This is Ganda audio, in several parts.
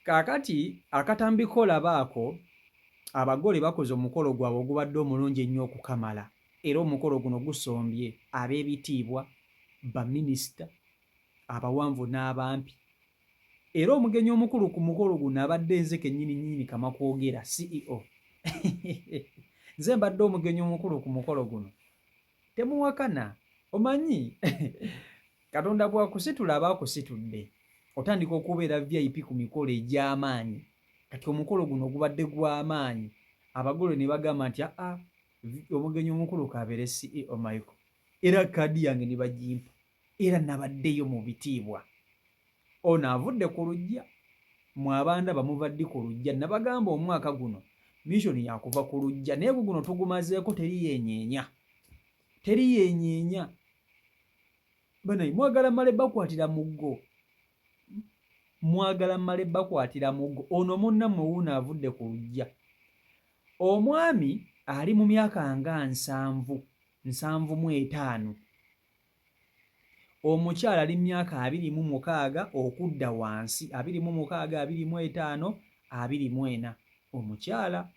Kaakati akatambiko olabaako abagole bakoze omukolo gwabwe ogubadde omulungi ennyo okukamala era omukolo guno gusombye ab'ebitiibwa, baminisita, abawanvu n'abampi. Era omugenyi omukulu ku mukolo guno abadde nze kennyini Kamakwogera CEO. Nze mbadde omugenyi omukulu ku mukolo guno. Temuwakana, omanyi Katonda bw'akusitula aba akusitudde. Otandika okubeera VIP ku mikolo egy'amaanyi. Kati omukolo guno gubadde gw'amaanyi. Abagole ne bagamba nti omugenyi omukulu kabeere CEO Michael. Era kaadi yange ne bagimpa. Era nabaddeyo mu bitiibwa. Ono avudde ku luggya. Mu abanda bamuvadde ku luggya. Nabagamba omwaka guno mission yakuva ku luggya. Naye guno tugumazeeko teri yenyeenya. Teri yenyeenya. Banayi mwagala mmale bakwatira muggo. Mwagala mmale bakwatira muggo. Ono munnammwe wuuno avudde ku luggya. Omwami ali mu myaka nga 75. Omukyala ali myaka 26 okudda wansi, 26, 25, 24. Omukyala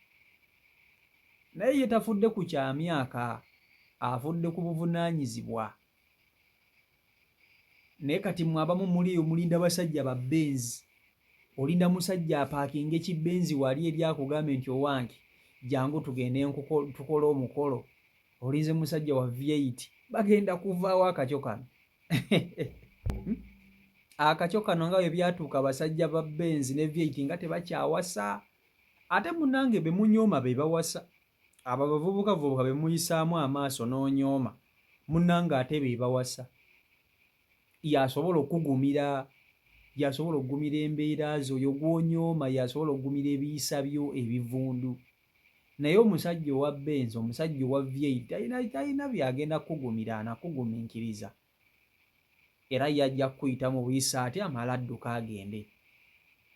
naye ye tafudde ku kya myaka, afudde ku buvunaanyizibwa. Naye kati mwabamu muliyo mulinda basajja ba Benz. Olinda musajja apaakinga ekibenzi wali ebyakugamba nti owange jangu tugende tukole omukolo. Olinze musajja wa V8 bagenda kuvaawo akakyo kano. Akakyo kano nga bwe byatuuka abasajja ba Benz ne V8 nga tebakyawasa. Ate munnange be munyooma be bawasa. Abo bavubuka be muyisaamu amaaso n'onyooma. Munnange ate be bawasa. Yasobola okugumira, yasobola okugumira embeera zo, oyo gw'onyooma yasobola okugumira ebiyisa byo ebivundu. Naye omusajja owa Benz, omusajja owa V8 talina byagenda kugumira, anakugumiikiriza. Era yajja kuyita mu buyisa ate amala adduka agende.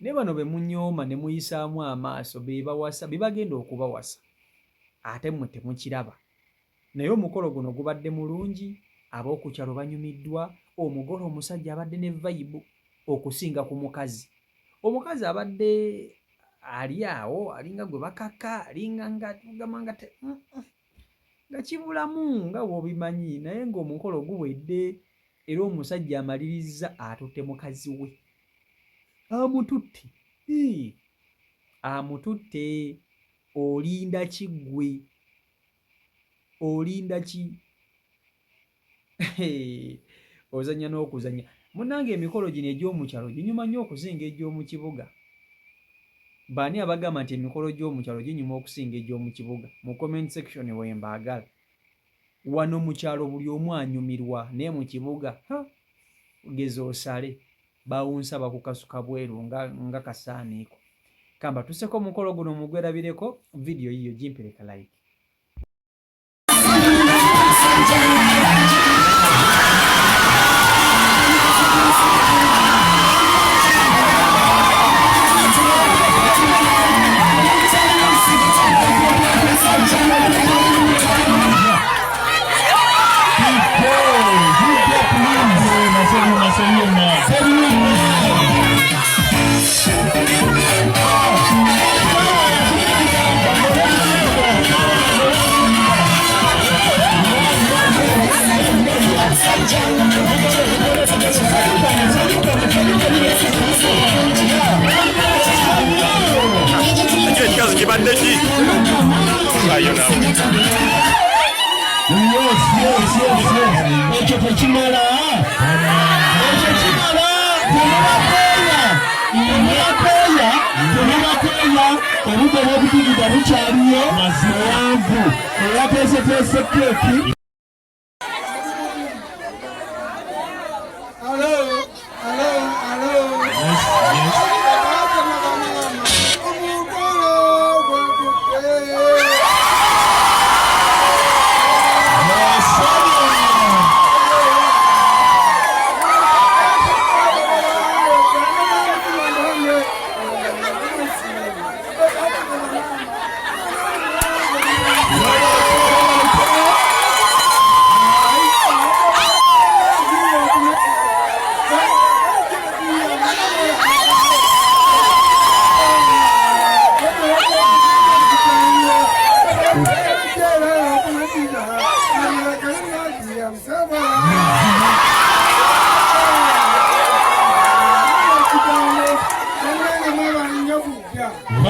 Ne bano be munyooma ne muyisaamu amaaso be bawasa, be bagenda okubawasa. Ate mmwe temukiraba. Naye omukolo guno gubadde mulungi, ab'oku kyalo banyumiddwa. Omugole omusajja abadde ne vibe okusinga ku mukazi. Omukazi abadde ali awo alinga gwe bakaka, alinga nga tugamba nga kibulamu nga bw'obimanyi, naye ng'omukolo guwedde era omusajja amaliriza atutte mukazi we. Amututte. Amututte. Olinda ki ggwe? Olinda ki? Ozannya n'okuzannya. Munnange emikolo gino egy'omukyalo ginyuma nnyo okusinga egy'omu kibuga. Baani abagamba nti emikolo gy'omukyalo ginyuma okusinga egy'omu kibuga? Mu comment section we mbaagala. Wano mu kyalo buli omu anyumirwa, naye mu kibuga geza osale bawunsa bakukasuka bweru nga kasaaniiko. Kamba tusseko omukolo guno mugwerabireko, vidiyo yiyo gimpereka like.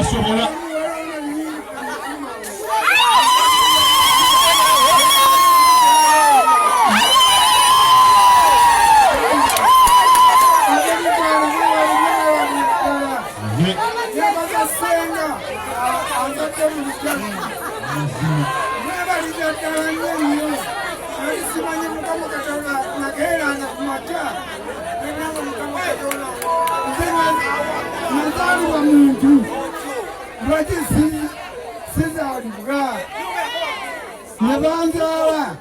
basobola Nebanzawa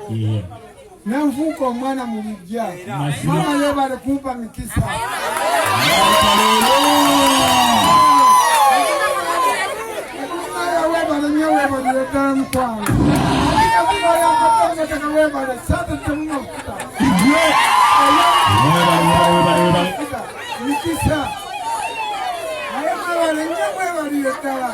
nanfuko omwana mu bijja mama yebale kumpa mikisa webale nyo webale ddala mukwano webale sate temumafuta mikisa aye mwebale nyo webalire ddala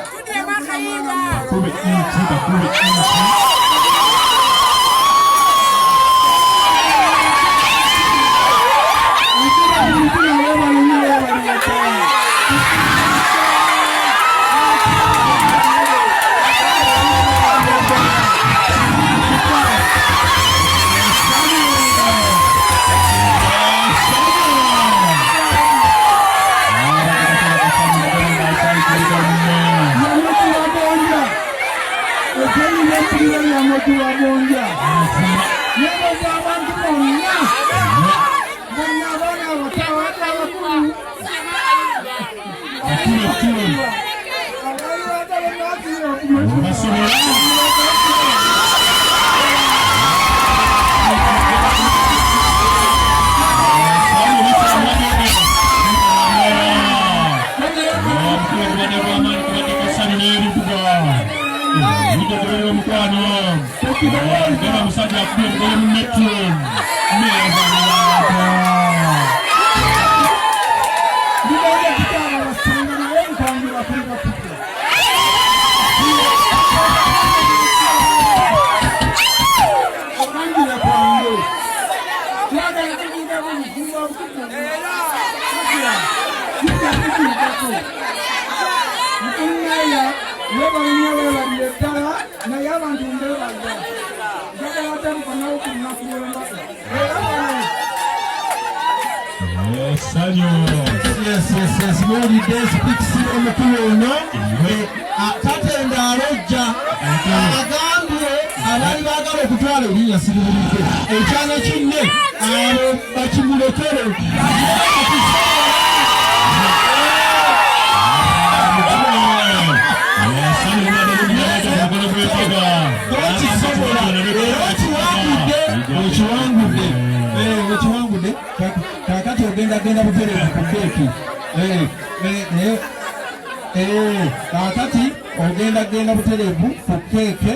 Genda buterebu ku keeke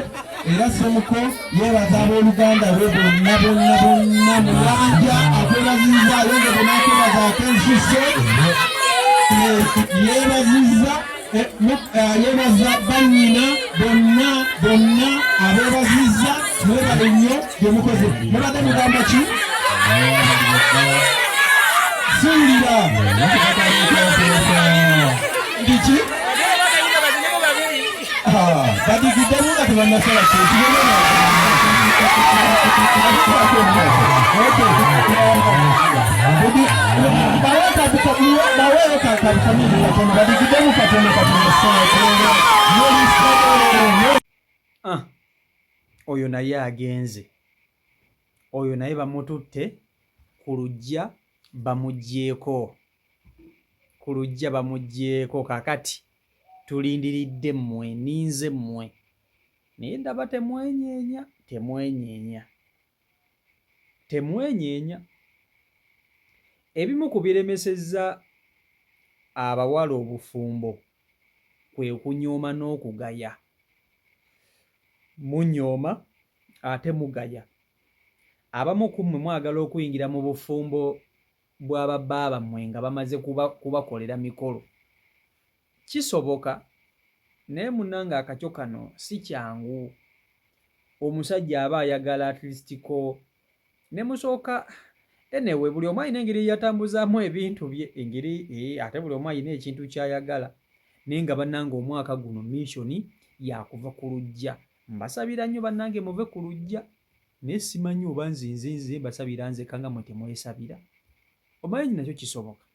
era somuko yebaza abooluganda lwe bonna mulanja akwebaziza ayonge bonakwebaza akensuso yebaza banyina bonna abebaziza mwebale nnyo gyemukoze mubadde mugamba ki suulira ndiki badigidde nga tebannasala oyo naye agenze, oyo naye bamututte ku luggya bamuggyeko, kakati tulindiridde mmwe, ninze mmwe naye ndaba temwenyeenya. Ebimu ku biremesezza abawala obufumbo kwe kunyooma n'okugaya. Munyooma ate mugaya. Abamu ku mmwe mwagala okuyingira mu bufumbo bw'ababba bammwe nga bamaze kubakolera mikolo. Kisoboka naye munnange akakyo kano si kyangu. Omusajja aba ayagala at least ko ne musooka anyway, buli omu alina engeri yatambuzaamu ebintu bye, engeri ate buli omu alina ekintu ky'ayagala. naye nga bannange omwaka guno missioni yakuva ku luggya. Mbasabira nnyo bannange muve ku luggya, naye simanyi oba nzinze mbasabira nzekka nga mwe temwesabira. Omanyi nakyo kisoboka.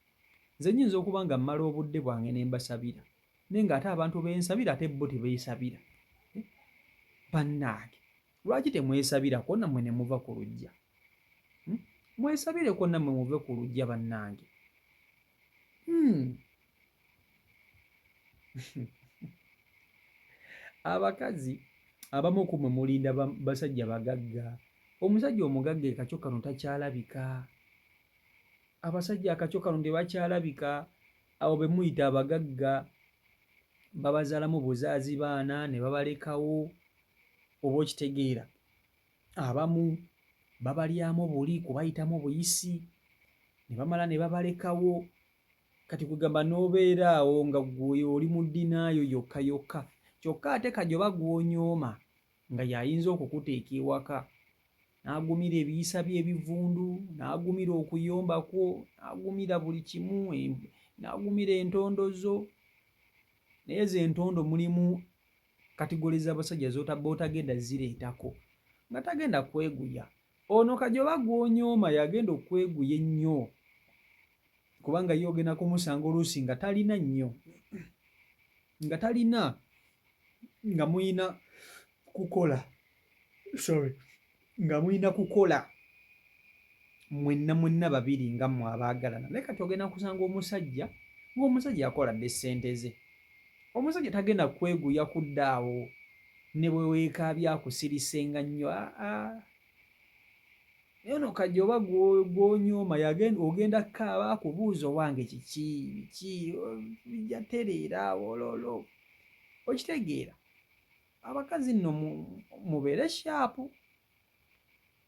Nze nnyinza okuba nga mmala obudde bwange ne mbasabira, naye ng'ate abantu bensabira ate bo tebeesabira. Bannange, lwaki temwesabirako nammwe ne muva ku luggya? Mwesabireko nammwe muve ku luggya bannange. Abakazi abamu ku mmwe mulinda basajja bagagga. Omusajja omugagga ekakyo kano takyalabika. Abasajja akakyo kano tebakyalabika. Abo be muyita abagagga babazaalamu buzaazi baana ne babalekawo. Oba okitegeera, abamu babalyamu buli kubayitamu buyisi ne bamala ne babalekawo. Kati kugamba n'obeera awo nga gwe oli mu ddinaayo yokka yokka, kyokka ate kajoba gw'onyooma nga y'ayinza okukuteeka ewaka n'agumira ebiyisa bye ebivundu, n'agumira okuyombakwo, n'agumira buli kimu, n'agumira entondo zo. Naye ezo entondo mulimu kategole z'abasajja b'otagenda zireetako, nga tagenda kweguya. Ono kajoba gw'onyooma yagenda okweguya ennyo, kubanga ye ogenda kumusanga oluusi nga talina nnyo, nga talina, nga muyina kukola, nga muyina kukola mwenna babiri nga mmwe abaagalana. Naye kati ogenda kusanga omusajja ng'omusajja akola dde ssente ze. Omusajja tagenda kweguya kudda awo ne bwe weekaabya akusirisenga nnyo. Naye ono kajoba gw'onyooma ogenda kaaba akubuuza owange biki bijja tereera wololo. Okitegeera, abakazi nno mubeere shaapu,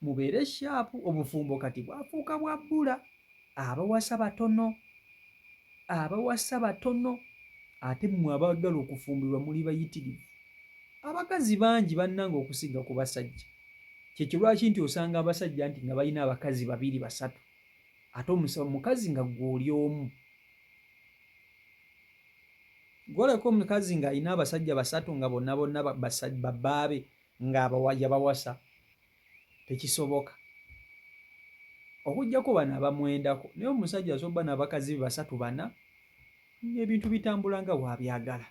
mubeere shaapu. Obufumbo kati bwafuuka bwa bbula. Abawasa batono, abawasa batono, ate mmwe abaagala okufumbirwa muli bayitirivu. Abakazi bangi bannange okusinga ku basajja. Kyekyo lwaki nti osanga abasajja nti nga balina abakazi 2 3, ate omukazi nga gw'oli omu. Gwoleka omukazi ng'alina abasajja 3 nga bonna babaabe yabawasa, tekisoboka. Okuggyako bano abamwendako, naye omusajja asobola okuba n'abakazi 3 4, ebintu bitambula nga bw'abyagala.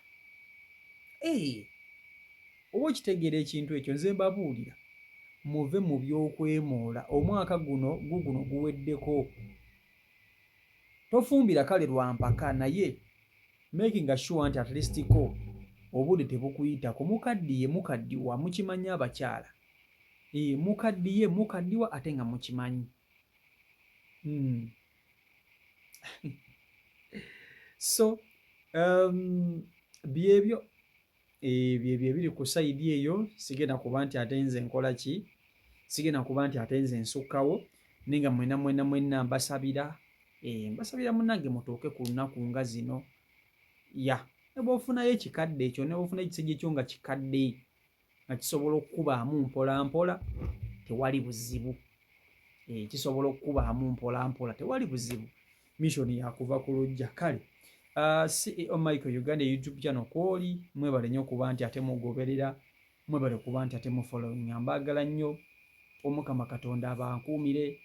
Oba okitegeera ekintu ekyo, nze mbabuulira muve mu by'okwemoola. Omwaka guno guweddeko. Tofumbira kale lwa mpaka, naye making sure nti at least ko obudde tebukuyitako. Mukaddiwa, mukimanyi abakyala. Mukaddiwa ate nga mukimanyi. So byebyo ebiri ku sayidi eyo. Sigenda kuba nti ate nze nkola ki, sigenda kuba nti ate nze nsukkawo, naye nga mwenna mbasabira, mbasabira munnange mutuuke ku lunaku nga zino. Ne bw'ofunayo ekikadde ekyo, ne bw'ofuna ekisejje kyo nga kikadde, nga kisobola okukubaamu mpola tewali buzibu. Kisobola okukubaamu mpola tewali buzibu. Missioni yakuva ku luggya. Kale CEO Michael Uganda YouTube channel kwoli, mwebale nnyo okuba nti ate mugoberera, mwebale okuba nti ate mufollowing. Mbaagala nnyo. Omukama Katonda abankuumire,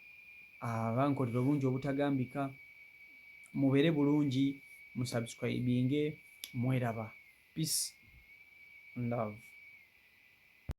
abankolera obulungi obutagambika. Mubeere bulungi, musubscribinge, mweraba. Peace and love.